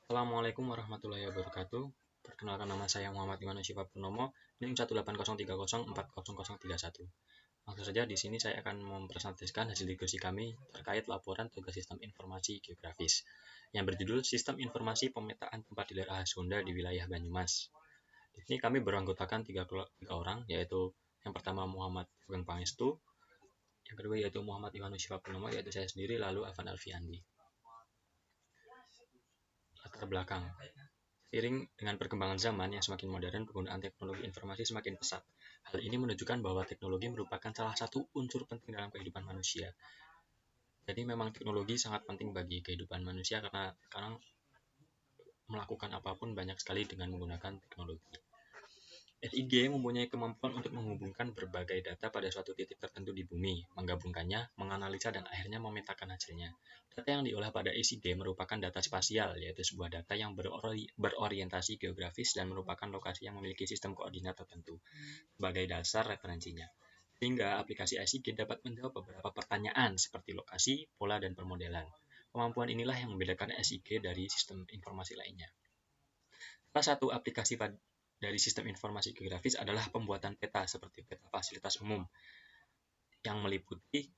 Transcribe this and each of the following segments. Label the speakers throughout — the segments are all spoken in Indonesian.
Speaker 1: Assalamualaikum warahmatullahi wabarakatuh. Perkenalkan, nama saya Muhammad Imanus Syifa Purnomo, NIM 18030400031. Langsung saja di sini saya akan mempresentasikan hasil diskusi kami terkait laporan tugas sistem informasi geografis yang berjudul Sistem Informasi Pemetaan Tempat Diler AHS Honda di Wilayah Banyumas. Di sini kami beranggotakan tiga orang, yaitu yang pertama Muhammad Sugeng Pangestu, yang kedua yaitu Muhammad Imanus Syifa Purnomo, yaitu saya sendiri, lalu Afan Alfiandi. Latar belakang. Seiring dengan perkembangan zaman yang semakin modern, penggunaan teknologi informasi semakin pesat. Hal ini menunjukkan bahwa teknologi merupakan salah satu unsur penting dalam kehidupan manusia. Jadi memang teknologi sangat penting bagi kehidupan manusia karena sekarang melakukan apapun banyak sekali dengan menggunakan teknologi. SIG mempunyai kemampuan untuk menghubungkan berbagai data pada suatu titik tertentu di bumi, menggabungkannya, menganalisa, dan akhirnya memetakan hasilnya. Data yang diolah pada SIG merupakan data spasial, yaitu sebuah data yang berorientasi geografis dan merupakan lokasi yang memiliki sistem koordinat tertentu sebagai dasar referensinya. Sehingga aplikasi SIG dapat menjawab beberapa pertanyaan seperti lokasi, pola, dan permodelan. Kemampuan inilah yang membedakan SIG dari sistem informasi lainnya. Salah satu aplikasi dari sistem informasi geografis adalah pembuatan peta seperti peta fasilitas umum yang meliputi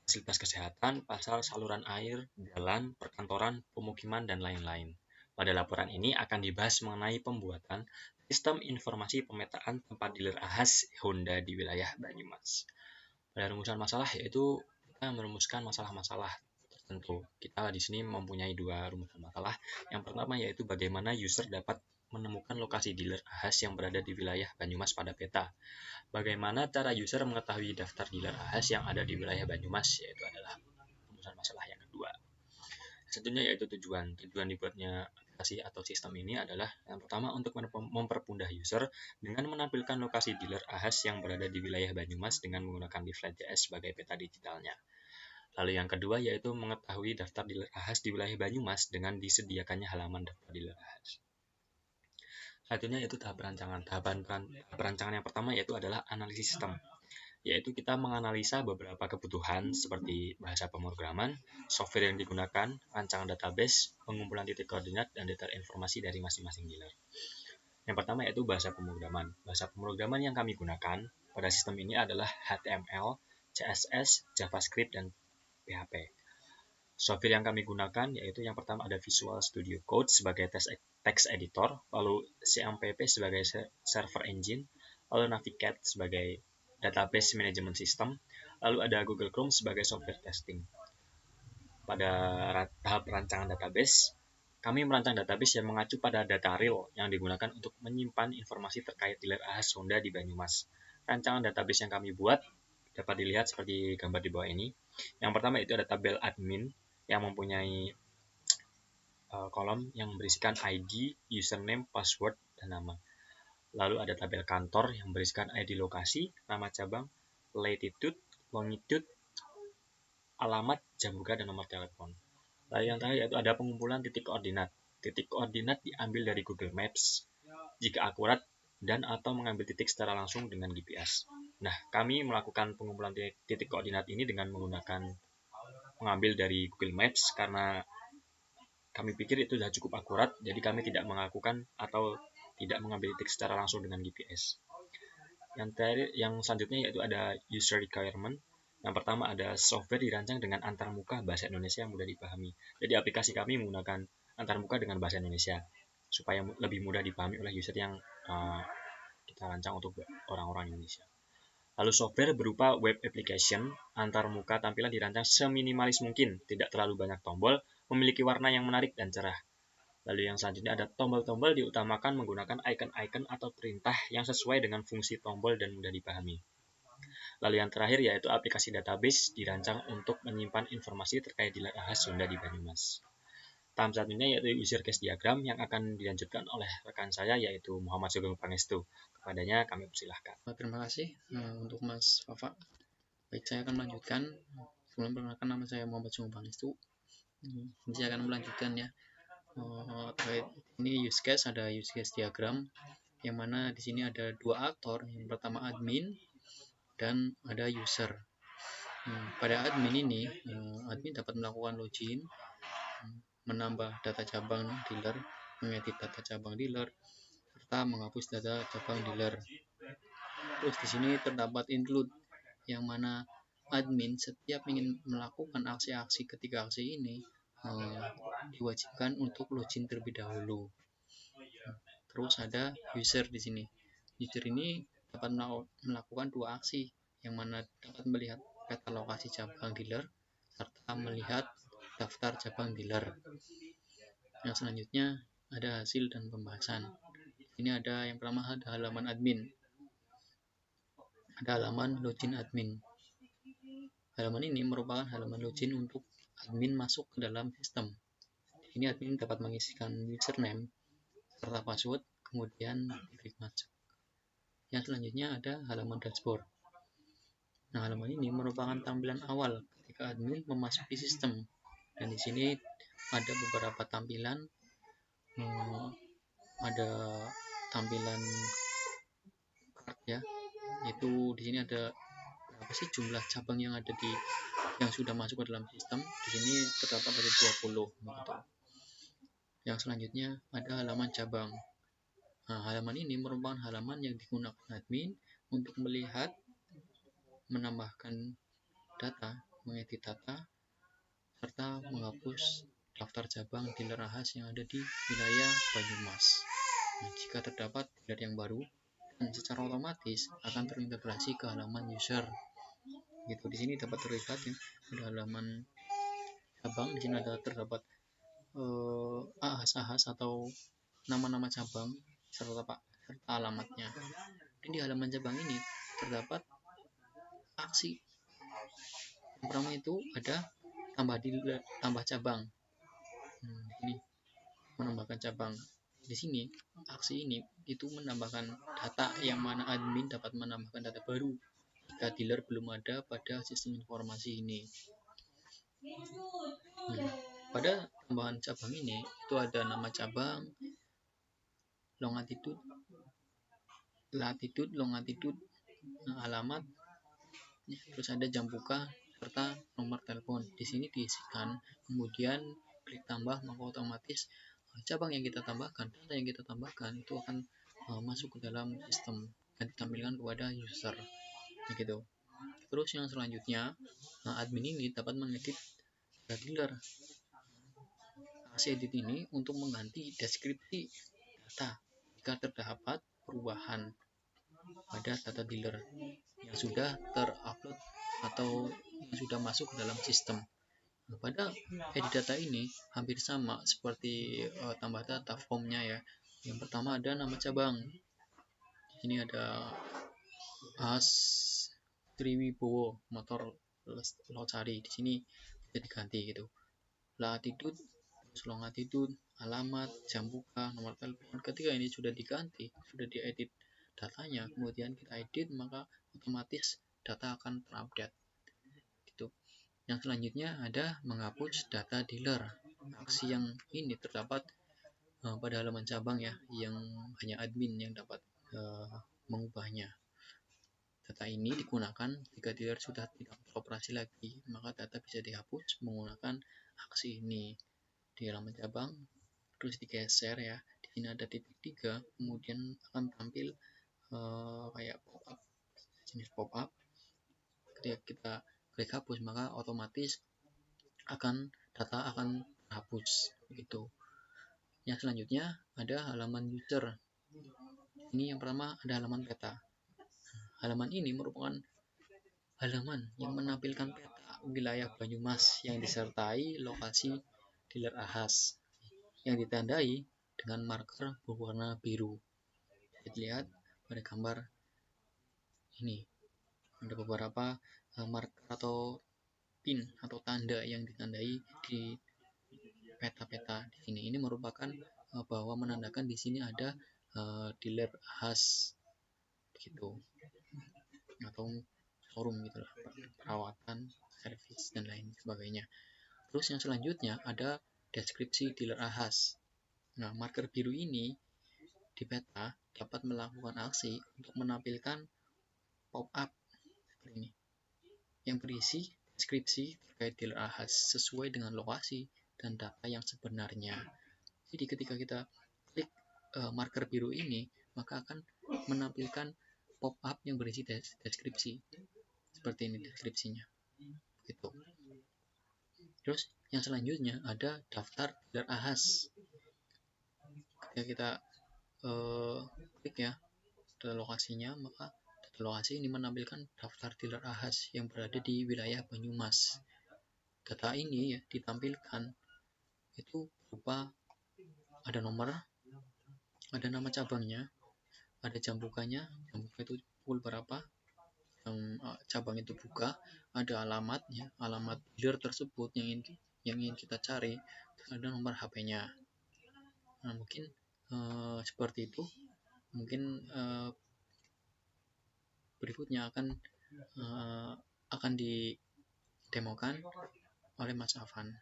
Speaker 1: fasilitas kesehatan, pasar, saluran air, jalan, perkantoran, pemukiman, dan lain-lain. Pada laporan ini akan dibahas mengenai pembuatan sistem informasi pemetaan tempat diler AHS Honda di wilayah Banyumas. Pada rumusan masalah yaitu kita merumuskan masalah-masalah tertentu. Kita di sini mempunyai dua rumusan masalah. Yang pertama yaitu bagaimana user dapat menemukan lokasi dealer AHS yang berada di wilayah Banyumas pada peta. Bagaimana cara user mengetahui daftar dealer AHS yang ada di wilayah Banyumas, yaitu adalah rumusan masalah yang kedua. Tentunya yaitu tujuan dibuatnya aplikasi atau sistem ini adalah yang pertama untuk mempermudah user dengan menampilkan lokasi dealer AHS yang berada di wilayah Banyumas dengan menggunakan Leaflet.js sebagai peta digitalnya. Lalu yang kedua yaitu mengetahui daftar dealer AHS di wilayah Banyumas dengan disediakannya halaman daftar dealer AHS. Selanjutnya yaitu tahap perancangan. Tahap perancangan yang pertama yaitu adalah analisis sistem, yaitu kita menganalisa beberapa kebutuhan seperti bahasa pemrograman, software yang digunakan, rancangan database, pengumpulan titik koordinat, dan detail informasi dari masing-masing dealer. Yang pertama yaitu bahasa pemrograman. Bahasa pemrograman yang kami gunakan pada sistem ini adalah HTML, CSS, JavaScript, dan PHP. Software yang kami gunakan yaitu yang pertama ada Visual Studio Code sebagai text editor, lalu CMPP sebagai server engine, lalu Navigate sebagai database management system, lalu ada Google Chrome sebagai software testing. Pada tahap rancangan database, kami merancang database yang mengacu pada data real yang digunakan untuk menyimpan informasi terkait dealer AHS Honda di Banyumas. Rancangan database yang kami buat dapat dilihat seperti gambar di bawah ini. Yang pertama itu ada tabel admin yang mempunyai kolom yang berisikan ID, username, password, dan nama. Lalu ada tabel kantor yang berisikan ID lokasi, nama cabang, latitude, longitude, alamat, jam buka, dan nomor telepon. Lalu yang terakhir yaitu ada pengumpulan titik koordinat. Titik koordinat diambil dari Google Maps jika akurat dan atau mengambil titik secara langsung dengan GPS. Nah, kami melakukan pengumpulan titik koordinat ini dengan menggunakan mengambil dari Google Maps karena kami pikir itu sudah cukup akurat, jadi kami tidak melakukan atau tidak mengambil titik secara langsung dengan GPS. Yang selanjutnya yaitu ada user requirement. Yang pertama ada software dirancang dengan antarmuka bahasa Indonesia yang mudah dipahami. Jadi aplikasi kami menggunakan antarmuka dengan bahasa Indonesia supaya lebih mudah dipahami oleh user yang kita rancang untuk orang-orang Indonesia. Lalu software berupa web application antarmuka tampilan dirancang seminimalis mungkin, tidak terlalu banyak tombol, memiliki warna yang menarik dan cerah. Lalu yang selanjutnya ada tombol-tombol diutamakan menggunakan icon-icon atau perintah yang sesuai dengan fungsi tombol dan mudah dipahami. Lalu yang terakhir yaitu aplikasi database dirancang untuk menyimpan informasi terkait dealer AHS Honda di Banyumas. Tahap selanjutnya yaitu user case diagram yang akan dilanjutkan oleh rekan saya yaitu Muhammad Sugeng Pangestu. Kepadanya kami persilahkan.
Speaker 2: Terima kasih untuk Mas Fafa. Baik, saya akan melanjutkan. Sebelum perkenalkan, nama saya Muhammad Sugeng Pangestu. Saya akan melanjutkan ya. Terkait ini use case, ada use case diagram yang mana di sini ada dua aktor. Yang pertama admin dan ada user. Pada admin ini, admin dapat melakukan login menambah data cabang dealer, mengedit data cabang dealer, serta menghapus data cabang dealer. Terus di sini terdapat include, yang mana admin setiap ingin melakukan aksi-aksi ketiga aksi ini diwajibkan untuk login terlebih dahulu. Terus ada user di sini. User ini dapat melakukan dua aksi, yang mana dapat melihat peta lokasi cabang dealer serta melihat daftar cabang dealer. Yang selanjutnya ada hasil dan pembahasan. Ini ada yang pertama, ada halaman admin. Ada halaman login admin. Halaman ini merupakan halaman login untuk admin masuk ke dalam sistem. Ini admin dapat mengisikan username serta password, kemudian klik masuk. Yang selanjutnya ada halaman dashboard. Nah, halaman ini merupakan tampilan awal ketika admin memasuki sistem. Dan di sini ada beberapa tampilan. Ada tampilan card ya. Itu di sini ada berapa sih jumlah cabang yang ada yang sudah masuk ke dalam sistem. Di sini terdapat ada 20 gitu. Yang selanjutnya ada halaman cabang. Nah, halaman ini merupakan halaman yang digunakan admin untuk melihat, menambahkan data, mengedit data, serta menghapus daftar cabang dealer Ahas yang ada di wilayah Banyumas. Nah, jika terdapat dealer yang baru, dan secara otomatis akan terintegrasi ke halaman user. Gitu. Di sini dapat terlihat ya, ada halaman cabang. Di sini terdapat ahas-ahas atau nama-nama cabang serta alamatnya. Dan di halaman cabang ini terdapat aksi. Yang pertama itu ada tambah cabang. Ini menambahkan cabang. Di sini aksi ini itu menambahkan data, yang mana admin dapat menambahkan data baru jika dealer belum ada pada sistem informasi ini. Pada tambahan cabang ini itu ada nama cabang, longitude, latitude, longitude, alamat, terus ada jam buka serta nomor telepon. Di sini diisikan, kemudian klik tambah, maka otomatis cabang yang kita tambahkan, data yang kita tambahkan itu akan masuk ke dalam sistem dan ditampilkan kepada user. Begitu. Terus yang selanjutnya, admin ini dapat mengedit data dealer. Aksi edit ini untuk mengganti deskripsi data jika terdapat perubahan pada data dealer yang sudah terupload atau yang sudah masuk ke dalam sistem. Pada edit data ini hampir sama seperti tambah data formnya ya. Yang pertama ada nama cabang. Ini ada Ahas Triwibowo motor Losari. Di sini bisa diganti gitu. Latitude, terus longitude, alamat, jam buka, nomor telepon. Ketika ini sudah diganti, sudah diedit datanya, kemudian kita edit, maka otomatis data akan terupdate. Gitu. Yang selanjutnya ada menghapus data dealer. Aksi yang ini terdapat pada halaman cabang ya, yang hanya admin yang dapat mengubahnya. Data ini digunakan jika dealer sudah tidak beroperasi lagi, maka data bisa dihapus menggunakan aksi ini. Di halaman cabang terus digeser ya. Di sini ada titik 3, kemudian akan tampil kayak pop-up, jenis pop-up. Ketika kita klik hapus, maka otomatis data akan hapus gitu. Yang selanjutnya ada halaman user. Ini yang pertama ada halaman peta. Halaman ini merupakan halaman yang menampilkan peta wilayah Banyumas yang disertai lokasi dealer Ahas yang ditandai dengan marker berwarna biru. Dilihat pada gambar ini ada beberapa marker atau pin atau tanda yang ditandai di peta-peta di sini. Ini merupakan bahwa menandakan di sini ada dealer Ahas gitu, atau showroom gitu lah, perawatan, servis dan lain sebagainya. Terus yang selanjutnya ada deskripsi dealer Ahas. Nah, marker biru ini di peta dapat melakukan aksi untuk menampilkan pop-up seperti ini yang berisi deskripsi terkait dealer Ahas sesuai dengan lokasi menampilkan data yang sebenarnya. Jadi ketika kita klik marker biru ini, maka akan menampilkan pop-up yang berisi deskripsi. Seperti ini deskripsinya. Gitu. Terus yang selanjutnya ada daftar dealer ahas. Ketika kita klik ya data lokasinya, maka data lokasi ini menampilkan daftar dealer ahas yang berada di wilayah Banyumas. Data ini ya ditampilkan itu berupa ada nomor, ada nama cabangnya, ada jam bukanya, jam buka itu pukul berapa, cabang itu buka, ada alamatnya, alamat dealer tersebut yang ingin kita cari, ada nomor HP-nya. Nah, mungkin seperti itu. Mungkin berikutnya akan didemokan oleh Mas Afan.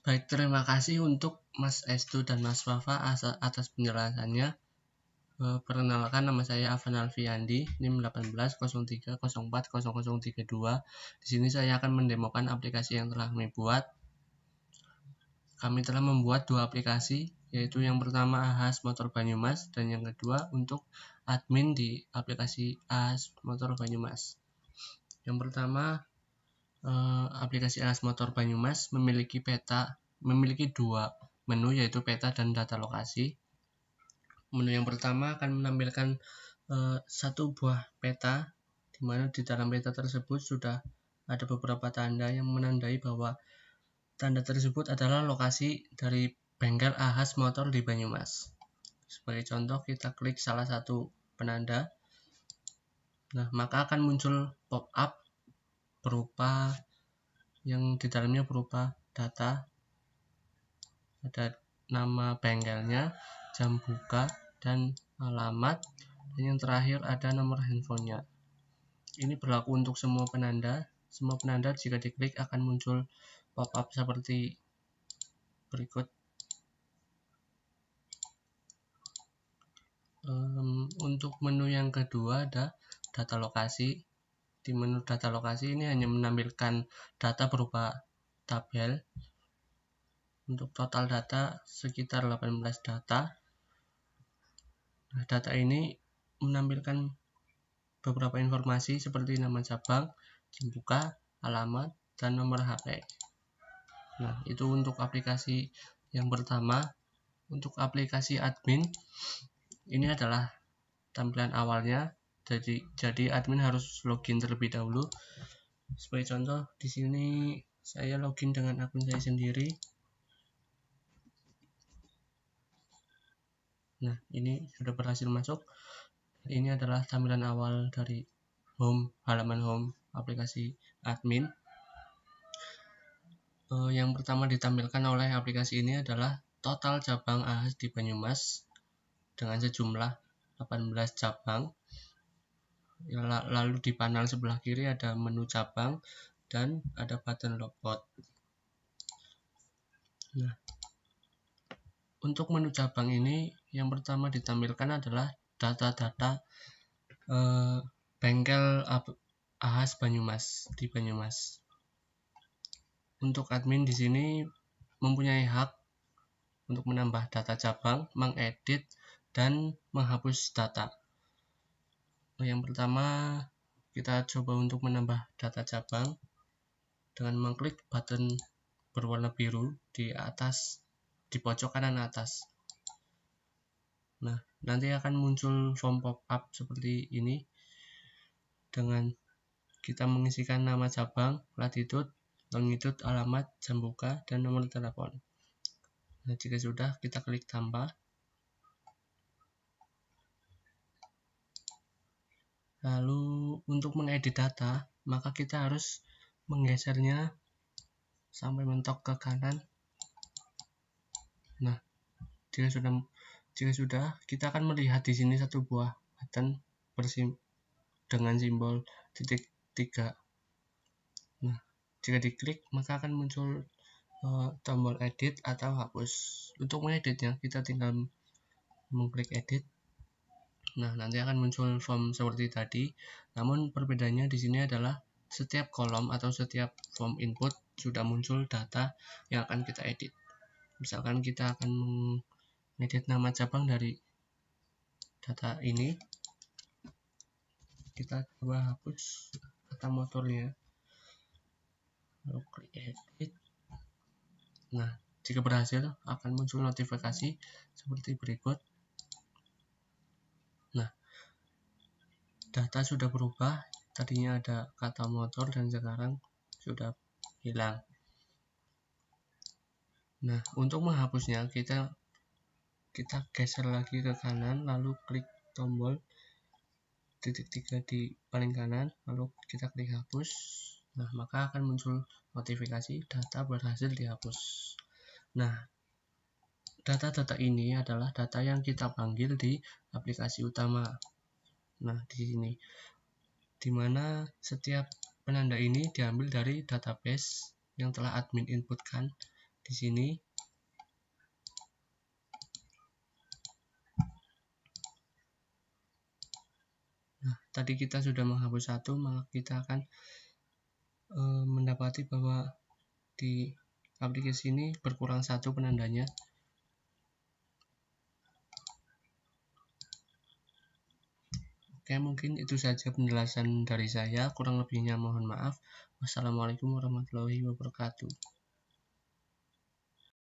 Speaker 3: Baik, terima kasih untuk Mas Estu dan Mas Wafa atas penjelasannya. Perkenalkan, nama saya Afan Alfiandi, NIM 1803040032. Di sini saya akan mendemokan aplikasi yang telah kami buat. Kami telah membuat dua aplikasi, yaitu yang pertama Ahas Motor Banyumas dan yang kedua untuk admin di aplikasi Ahas Motor Banyumas. Yang pertama, aplikasi Ahas Motor Banyumas memiliki dua menu, yaitu peta dan data lokasi. Menu yang pertama akan menampilkan satu buah peta, di mana di dalam peta tersebut sudah ada beberapa tanda yang menandai bahwa tanda tersebut adalah lokasi dari bengkel Ahas Motor di Banyumas. Sebagai contoh, kita klik salah satu penanda. Nah, maka akan muncul pop-up berupa yang di dalamnya berupa data, ada nama bengkelnya, jam buka, dan alamat, dan yang terakhir ada nomor handphonenya. Ini berlaku untuk semua penanda. Semua penanda jika diklik akan muncul pop-up seperti berikut. Untuk menu yang kedua ada data lokasi. Di menu data lokasi ini hanya menampilkan data berupa tabel. Untuk total data sekitar 18 data. Nah, data ini menampilkan beberapa informasi seperti nama cabang, jam buka, alamat, dan nomor HP. Nah, itu untuk aplikasi yang pertama. Untuk aplikasi admin, ini adalah tampilan awalnya. Jadi admin harus login terlebih dahulu. Sebagai contoh, di sini saya login dengan akun saya sendiri. Nah, ini sudah berhasil masuk. Ini adalah tampilan awal dari halaman home aplikasi admin. Yang pertama ditampilkan oleh aplikasi ini adalah total cabang Ahas di Banyumas dengan sejumlah 18 cabang. Lalu di panel sebelah kiri ada menu cabang dan ada button logbout. Nah, untuk menu cabang ini yang pertama ditampilkan adalah data-data bengkel Ahas Banyumas di Banyumas. Untuk admin di sini mempunyai hak untuk menambah data cabang, mengedit, dan menghapus data. Yang pertama, kita coba untuk menambah data cabang dengan mengklik button berwarna biru di atas, di pojok kanan atas. Nah, nanti akan muncul form pop-up seperti ini dengan kita mengisikan nama cabang, latitude, longitude, alamat, jam buka, dan nomor telepon. Nah, jika sudah, kita klik tambah. Lalu untuk mengedit data, maka kita harus menggesernya sampai mentok ke kanan. Nah, jika sudah, kita akan melihat di sini satu buah button dengan simbol titik 3. Nah, jika diklik maka akan muncul tombol edit atau hapus. Untuk mengeditnya, kita tinggal mengklik edit. Nah, nanti akan muncul form seperti tadi. Namun perbedaannya di sini adalah setiap kolom atau setiap form input sudah muncul data yang akan kita edit. Misalkan kita akan mengedit nama cabang dari data ini, kita coba hapus kata motornya, lalu klik edit. Nah, jika berhasil akan muncul notifikasi seperti berikut. Nah, data sudah berubah, tadinya ada kata motor dan sekarang sudah hilang. Nah, untuk menghapusnya kita geser lagi ke kanan, lalu klik tombol titik 3 di paling kanan, lalu kita klik hapus. Nah, maka akan muncul notifikasi data berhasil dihapus. Nah, data-data ini adalah data yang kita panggil di aplikasi utama. Nah, di sini dimana setiap penanda ini diambil dari database yang telah admin inputkan di sini. Nah, tadi kita sudah menghapus satu, maka kita akan mendapati bahwa di aplikasi ini berkurang satu penandanya. Oke, mungkin itu saja penjelasan dari saya. Kurang lebihnya mohon maaf. Wassalamualaikum warahmatullahi wabarakatuh.